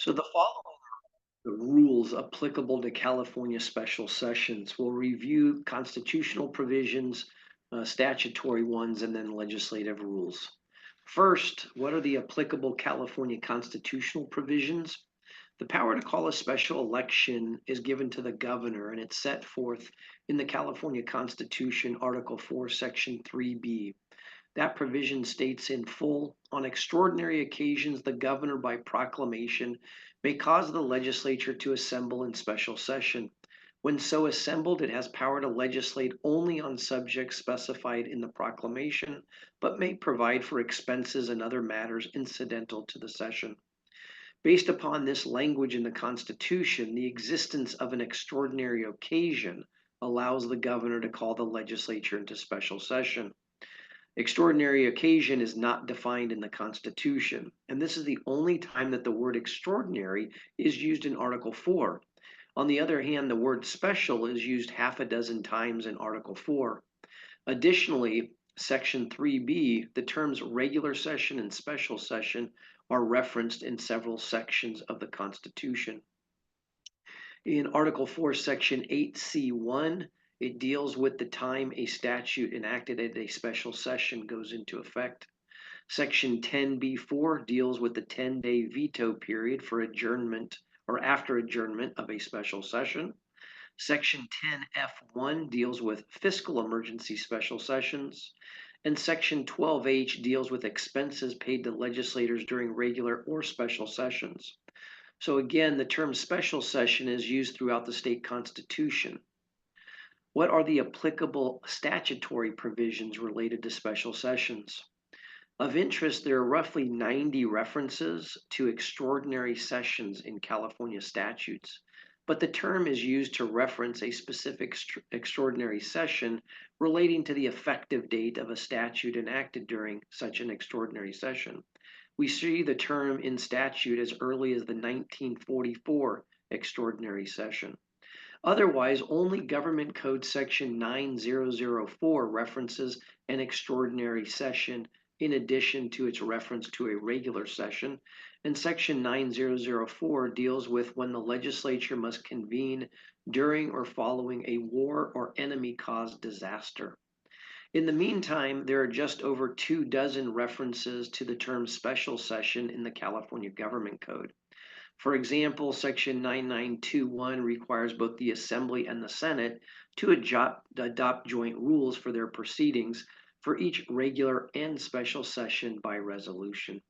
So the following the rules applicable to California special sessions. We'll review constitutional provisions, statutory ones, and then legislative rules. First, what are the applicable California constitutional provisions? The power to call a special election is given to the governor, and it's set forth in the California Constitution, Article 4, Section 3B. That provision states in full, on extraordinary occasions, the governor by proclamation may cause the legislature to assemble in special session. When so assembled, it has power to legislate only on subjects specified in the proclamation, but may provide for expenses and other matters incidental to the session. Based upon this language in the Constitution, the existence of an extraordinary occasion allows the governor to call the legislature into special session. Extraordinary occasion is not defined in the Constitution, and this is the only time that the word extraordinary is used in Article 4. On the other hand, the word special is used half a dozen times in Article 4. Additionally, Section 3B, the terms regular session and special session are referenced in several sections of the Constitution. In Article 4, Section 8C1, it deals with the time a statute enacted at a special session goes into effect. Section 10B4 deals with the 10-day veto period for adjournment or after adjournment of a special session. Section 10F1 deals with fiscal emergency special sessions. And Section 12H deals with expenses paid to legislators during regular or special sessions. So again, the term special session is used throughout the state constitution. What are the applicable statutory provisions related to special sessions? Of interest, there are roughly 90 references to extraordinary sessions in California statutes, but the term is used to reference a specific extraordinary session relating to the effective date of a statute enacted during such an extraordinary session. We see the term in statute as early as the 1944 extraordinary session. Otherwise, only Government Code Section 9004 references an extraordinary session in addition to its reference to a regular session, and Section 9004 deals with when the legislature must convene during or following a war or enemy-caused disaster. In the meantime, there are just over 24 references to the term special session in the California Government Code. For example, Section 9921 requires both the Assembly and the Senate to adopt joint rules for their proceedings for each regular and special session by resolution.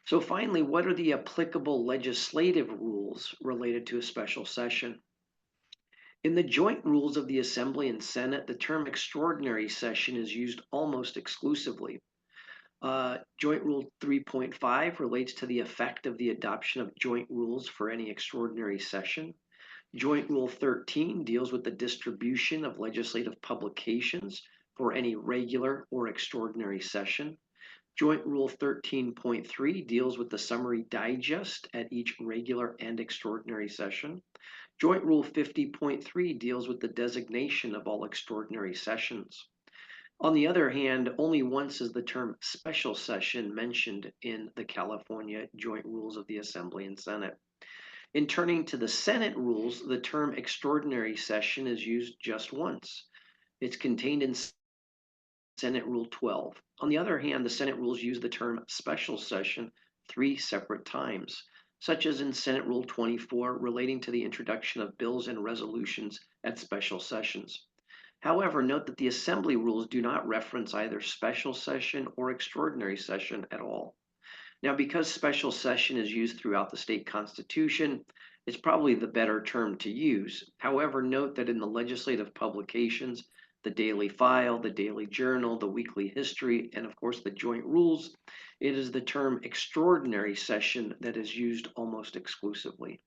So finally, what are the applicable legislative rules related to a special session? In the joint rules of the Assembly and Senate, the term extraordinary session is used almost exclusively. Joint Rule 3.5 relates to the effect of the adoption of joint rules for any extraordinary session. Joint Rule 13 deals with the distribution of legislative publications for any regular or extraordinary session. Joint Rule 13.3 deals with the summary digest at each regular and extraordinary session. Joint Rule 50.3 deals with the designation of all extraordinary sessions. On the other hand, only once is the term special session mentioned in the California Joint Rules of the Assembly and Senate. In turning to the Senate rules, the term extraordinary session is used just once. It's contained in Senate Rule 12. On the other hand, the Senate rules use the term special session 3 separate times, such as in Senate Rule 24 relating to the introduction of bills and resolutions at special sessions. However, note that the Assembly rules do not reference either special session or extraordinary session at all. Now, because special session is used throughout the state constitution, it's probably the better term to use. However, note that in the legislative publications, the daily file, the daily journal, the weekly history, and of course the joint rules, it is the term extraordinary session that is used almost exclusively.